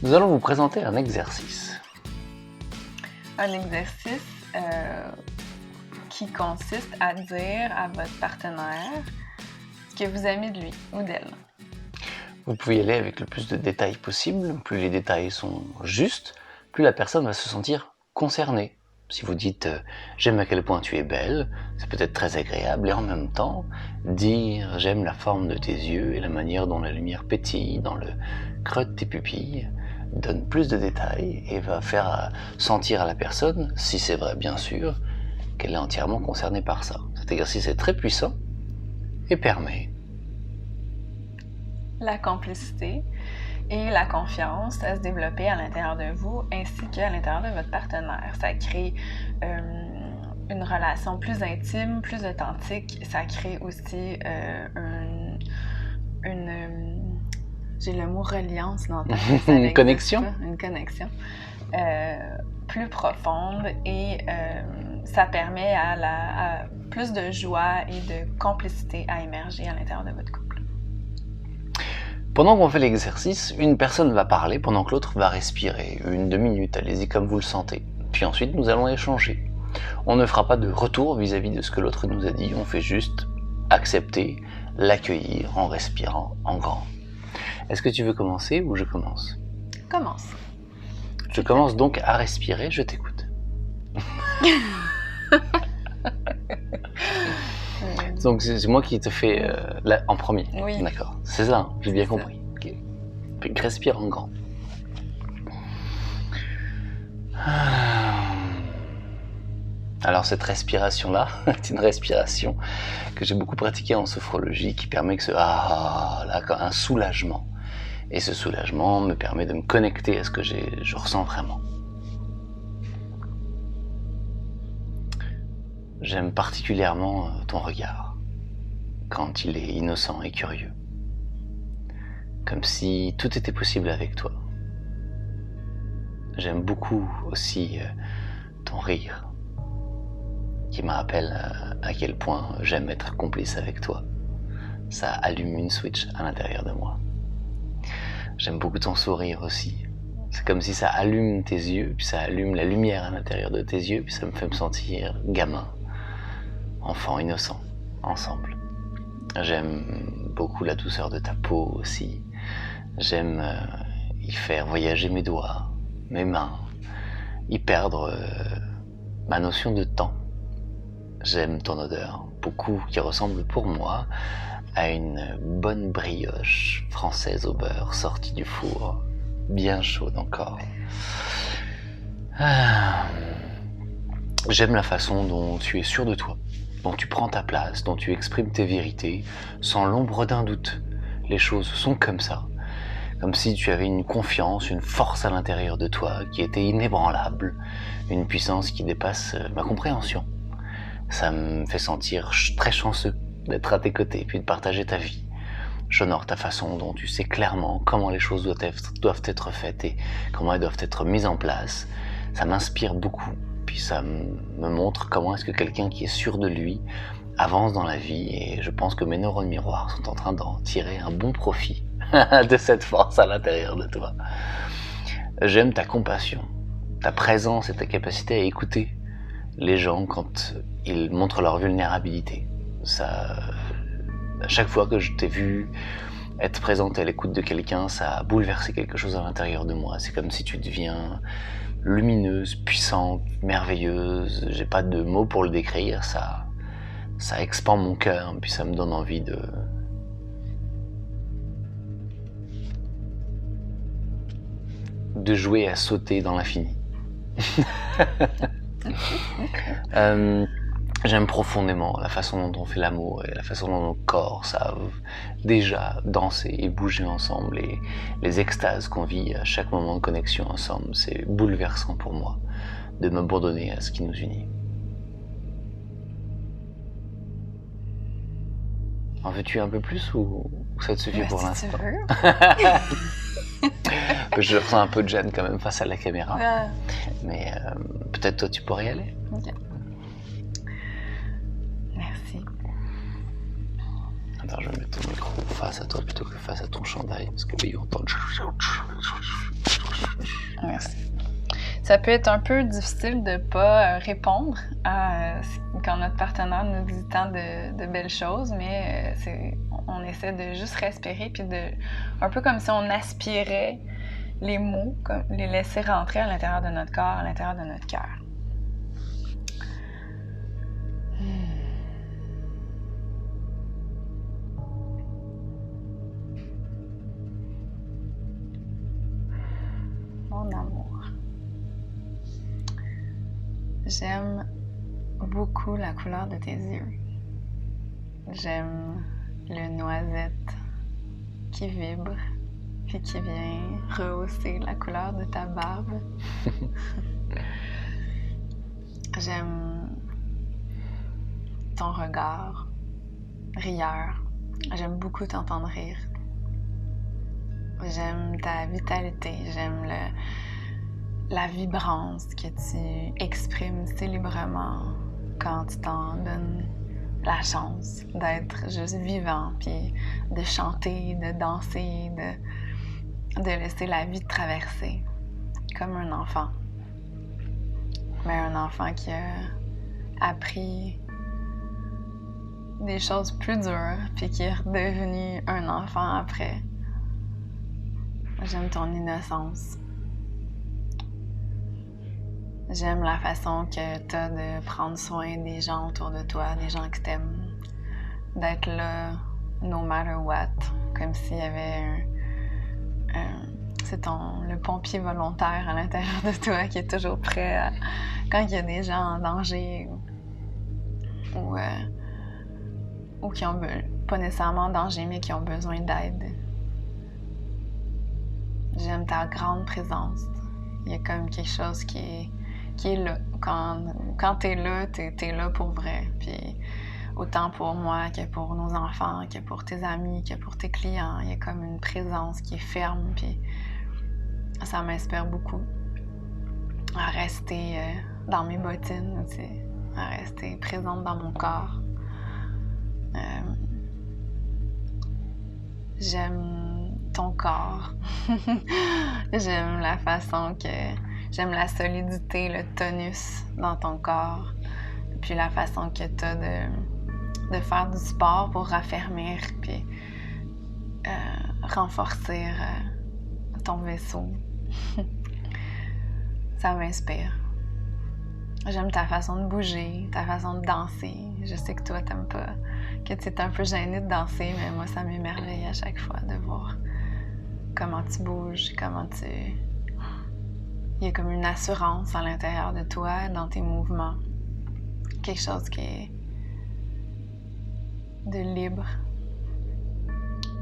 Nous allons vous présenter un exercice. Un exercice qui consiste à dire à votre partenaire ce que vous aimez de lui ou d'elle. Vous pouvez y aller avec le plus de détails possible. Plus les détails sont justes, plus la personne va se sentir concernée. Si vous dites « j'aime à quel point tu es belle », c'est peut-être très agréable. Et en même temps, dire « j'aime la forme de tes yeux et la manière dont la lumière pétille dans le creux de tes pupilles » donne plus de détails et va faire sentir à la personne, si c'est vrai bien sûr, qu'elle est entièrement concernée par ça. Cet exercice est très puissant et permet la complicité et la confiance à se développer à l'intérieur de vous ainsi qu'à l'intérieur de votre partenaire. Ça crée une relation plus intime, plus authentique. Ça crée aussi j'ai le mot reliance dans ta tête. Une connexion. Une connexion plus profonde et ça permet à plus de joie et de complicité à émerger à l'intérieur de votre couple. Pendant qu'on fait l'exercice, une personne va parler pendant que l'autre va respirer. 1-2 minutes, allez-y comme vous le sentez. Puis ensuite, nous allons échanger. On ne fera pas de retour vis-à-vis de ce que l'autre nous a dit, on fait juste accepter, l'accueillir en respirant en grand. Est-ce que tu veux commencer ou je commence ? Commence. Je commence donc à respirer, je t'écoute. Donc c'est moi qui te fais en premier. Oui. D'accord, c'est ça, hein, j'ai bien compris. Okay. Puis respire en grand. Alors cette respiration-là est une respiration que j'ai beaucoup pratiquée en sophrologie qui permet que un soulagement. Et ce soulagement me permet de me connecter à ce que je ressens vraiment. J'aime particulièrement ton regard, quand il est innocent et curieux. Comme si tout était possible avec toi. J'aime beaucoup aussi ton rire, qui me rappelle à quel point j'aime être complice avec toi. Ça allume une switch à l'intérieur de moi. J'aime beaucoup ton sourire aussi. C'est comme si ça allume tes yeux, puis ça allume la lumière à l'intérieur de tes yeux, puis ça me fait me sentir gamin, enfant innocent, ensemble. J'aime beaucoup la douceur de ta peau aussi. J'aime y faire voyager mes doigts, mes mains, y perdre ma notion de temps. J'aime ton odeur, beaucoup, qui ressemble pour moi à une bonne brioche française au beurre sortie du four, bien chaude encore. J'aime la façon dont tu es sûr de toi, dont tu prends ta place, dont tu exprimes tes vérités, sans l'ombre d'un doute. Les choses sont comme ça, comme si tu avais une confiance, une force à l'intérieur de toi qui était inébranlable, une puissance qui dépasse ma compréhension. Ça me fait sentir très chanceux d'être à tes côtés, puis de partager ta vie. J'honore ta façon dont tu sais clairement comment les choses doivent être faites et comment elles doivent être mises en place. Ça m'inspire beaucoup, puis ça me montre comment est-ce que quelqu'un qui est sûr de lui avance dans la vie, et je pense que mes neurones miroirs sont en train d'en tirer un bon profit de cette force à l'intérieur de toi. J'aime ta compassion, ta présence et ta capacité à écouter les gens quand ils montrent leur vulnérabilité. Ça, à chaque fois que je t'ai vu être présente à l'écoute de quelqu'un, ça a bouleversé quelque chose à l'intérieur de moi. C'est comme si tu deviens lumineuse, puissante, merveilleuse. J'ai pas de mots pour le décrire. Ça expand mon cœur, puis ça me donne envie de jouer à sauter dans l'infini. J'aime profondément la façon dont on fait l'amour et la façon dont nos corps savent déjà danser et bouger ensemble, et les extases qu'on vit à chaque moment de connexion ensemble. C'est bouleversant pour moi de m'abandonner à ce qui nous unit. En veux-tu un peu plus ou ça te suffit pour l'instant? Si tu veux. Je ressens un peu de gêne quand même face à la caméra, Ah, mais peut-être toi tu pourrais y aller. ok. Merci. Attends, je vais mettre ton micro face à toi plutôt que face à ton chandail, parce que lui, on entend... Merci. Ça peut être un peu difficile de ne pas répondre quand notre partenaire nous dit tant de belles choses, mais on essaie de juste respirer, puis un peu comme si on aspirait les mots, comme les laisser rentrer à l'intérieur de notre corps, à l'intérieur de notre cœur. Mon amour. J'aime beaucoup la couleur de tes yeux. J'aime le noisette qui vibre puis qui vient rehausser la couleur de ta barbe. J'aime ton regard rieur. J'aime beaucoup t'entendre rire. J'aime ta vitalité. J'aime la vibrance que tu exprimes si librement quand tu t'en donnes la chance d'être juste vivant, puis de chanter, de danser, de laisser la vie te traverser comme un enfant. Mais un enfant qui a appris des choses plus dures, puis qui est redevenu un enfant après. J'aime ton innocence. J'aime la façon que tu as de prendre soin des gens autour de toi, des gens qui t'aiment, d'être là no matter what, comme s'il y avait c'est le pompier volontaire à l'intérieur de toi qui est toujours prêt quand il y a des gens en danger ou qui ont pas nécessairement en danger, mais qui ont besoin d'aide. J'aime ta grande présence. Il y a comme quelque chose qui est là. Quand t'es là, t'es là pour vrai. Puis autant pour moi que pour nos enfants, que pour tes amis, que pour tes clients, il y a comme une présence qui est ferme. Puis ça m'inspire beaucoup à rester dans mes bottines, tu sais, à rester présente dans mon corps. J'aime ton corps. J'aime la façon j'aime la solidité, le tonus dans ton corps. Puis la façon que tu as de faire du sport pour raffermir puis renforcer ton vaisseau. Ça m'inspire. J'aime ta façon de bouger, ta façon de danser. Je sais que toi, t'aimes pas, que tu es un peu gênée de danser, mais moi, ça m'émerveille à chaque fois de voir comment tu bouges, Il y a comme une assurance à l'intérieur de toi, dans tes mouvements. Quelque chose qui est de libre.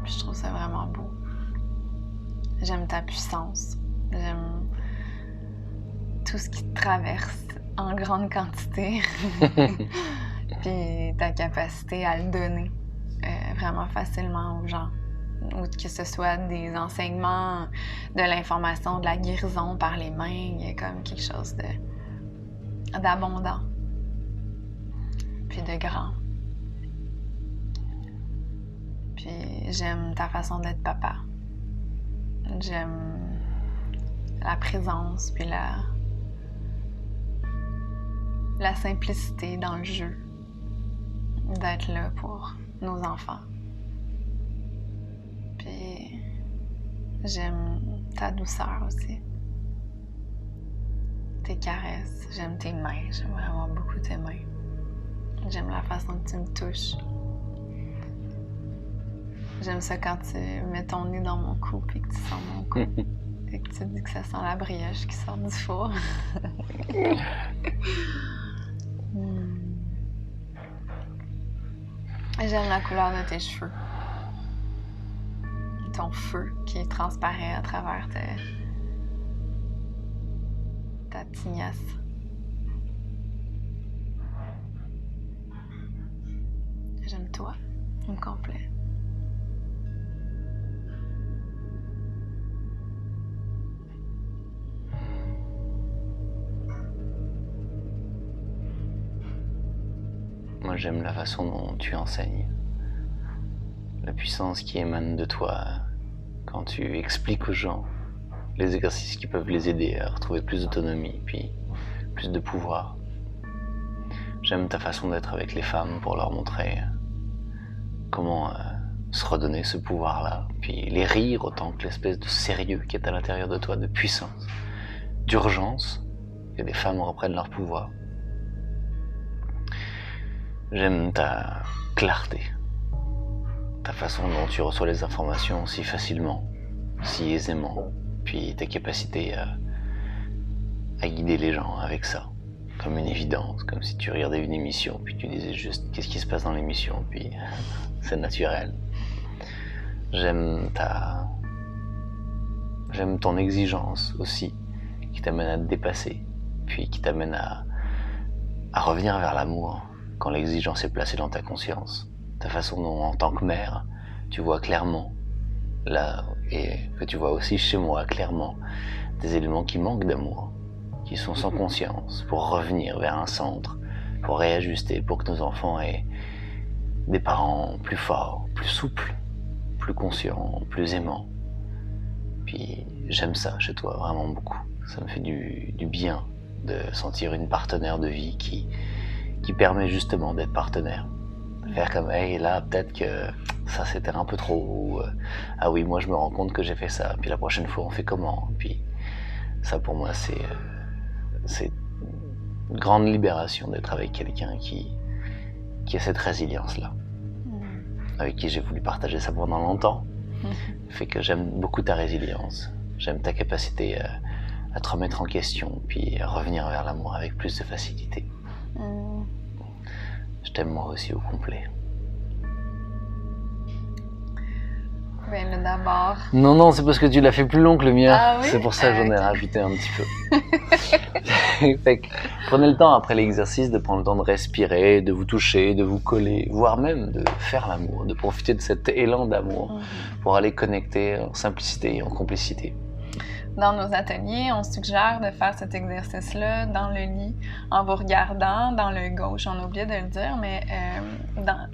Puis je trouve ça vraiment beau. J'aime ta puissance. J'aime tout ce qui te traverse en grande quantité. Puis ta capacité à le donner vraiment facilement aux gens. Ou que ce soit des enseignements, de l'information, de la guérison par les mains, il y a comme quelque chose d'abondant, puis de grand. Puis j'aime ta façon d'être papa. J'aime la présence, puis la simplicité dans le jeu, d'être là pour nos enfants. Puis j'aime ta douceur aussi. Tes caresses, j'aime tes mains, j'aime vraiment beaucoup tes mains. J'aime la façon que tu me touches. J'aime ça quand tu mets ton nez dans mon cou et que tu sens mon cou. Et que tu dis que ça sent la brioche qui sort du four. J'aime la couleur de tes cheveux. Ton feu qui transparaît à travers ta tignasse. J'aime toi, au complet. Moi, j'aime la façon dont tu enseignes. la puissance qui émane de toi quand tu expliques aux gens les exercices qui peuvent les aider à retrouver plus d'autonomie, puis plus de pouvoir. J'aime ta façon d'être avec les femmes pour leur montrer comment se redonner ce pouvoir-là, puis les rire autant que l'espèce de sérieux qui est à l'intérieur de toi, de puissance, d'urgence, que les femmes reprennent leur pouvoir. J'aime ta clarté, ta façon dont tu reçois les informations si facilement, si aisément, puis ta capacité à guider les gens avec ça, comme une évidence, comme si tu regardais une émission, puis tu disais juste qu'est-ce qui se passe dans l'émission, puis c'est naturel. J'aime ton exigence aussi, qui t'amène à te dépasser, puis qui t'amène à revenir vers l'amour quand l'exigence est placée dans ta conscience. Ta façon dont, en tant que mère, tu vois clairement, là, et que tu vois aussi chez moi clairement, des éléments qui manquent d'amour, qui sont sans conscience, pour revenir vers un centre, pour réajuster, pour que nos enfants aient des parents plus forts, plus souples, plus conscients, plus aimants. Puis j'aime ça chez toi vraiment beaucoup. Ça me fait du bien de sentir une partenaire de vie qui permet justement d'être partenaire. Faire comme, hey, là, peut-être que ça c'était un peu trop, ou, ah oui, moi je me rends compte que j'ai fait ça, puis la prochaine fois on fait comment, puis ça pour moi c'est une grande libération d'être avec quelqu'un qui a cette résilience-là, avec qui j'ai voulu partager ça pendant longtemps. Fait que j'aime beaucoup ta résilience, j'aime ta capacité à te remettre en question, puis à revenir vers l'amour avec plus de facilité. Je t'aime moi aussi au complet. Ben là d'abord... Non, c'est parce que tu l'as fait plus long que le mien. Ah oui? C'est pour ça que j'en ai rajouté un petit peu. Fait que prenez le temps après l'exercice de prendre le temps de respirer, de vous toucher, de vous coller, voire même de faire l'amour, de profiter de cet élan d'amour pour aller connecter en simplicité et en complicité. Dans nos ateliers, on suggère de faire cet exercice-là dans le lit, en vous regardant dans l'œil gauche. On a oublié de le dire, mais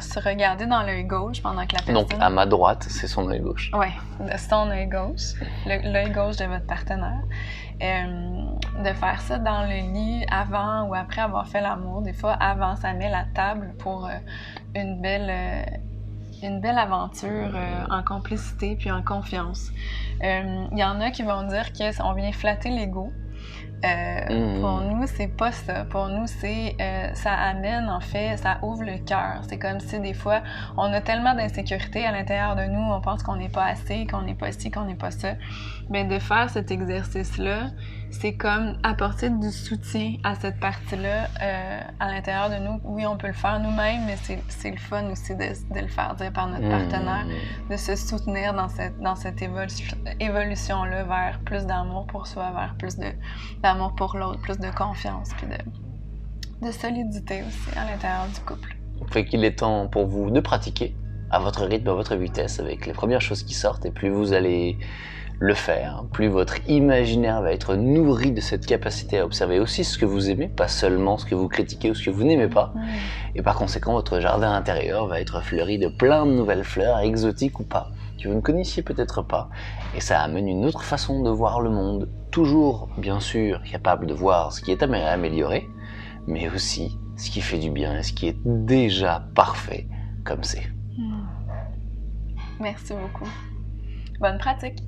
se regarder dans l'œil gauche pendant que la personne... Donc, à ma droite, c'est son œil gauche. Oui, de son œil gauche, l'œil gauche de votre partenaire. De faire ça dans le lit avant ou après avoir fait l'amour. Des fois, avant, ça met la table pour une belle aventure en complicité puis en confiance. Il y en a qui vont dire qu'on vient flatter l'ego. Pour nous, c'est pas ça. Pour nous, c'est ça amène, en fait, ça ouvre le cœur. C'est comme si des fois, on a tellement d'insécurité à l'intérieur de nous, on pense qu'on n'est pas assez, qu'on n'est pas ci, qu'on n'est pas ça. Mais de faire cet exercice-là, c'est comme apporter du soutien à cette partie-là à l'intérieur de nous. Oui, on peut le faire nous-mêmes, mais c'est le fun aussi de le faire dire par notre partenaire, de se soutenir dans cette évolution-là vers plus d'amour pour soi, vers plus d'amour pour l'autre, plus de confiance, puis de solidité aussi à l'intérieur du couple. Fait qu'il est temps pour vous de pratiquer à votre rythme, à votre vitesse, avec les premières choses qui sortent, et plus vous allez le faire, plus votre imaginaire va être nourri de cette capacité à observer aussi ce que vous aimez, pas seulement ce que vous critiquez ou ce que vous n'aimez pas. Et par conséquent, votre jardin intérieur va être fleuri de plein de nouvelles fleurs, exotiques ou pas, que vous ne connaissiez peut-être pas. Et ça amène une autre façon de voir le monde, toujours, bien sûr, capable de voir ce qui est à améliorer, mais aussi ce qui fait du bien et ce qui est déjà parfait comme c'est. Merci beaucoup. Bonne pratique!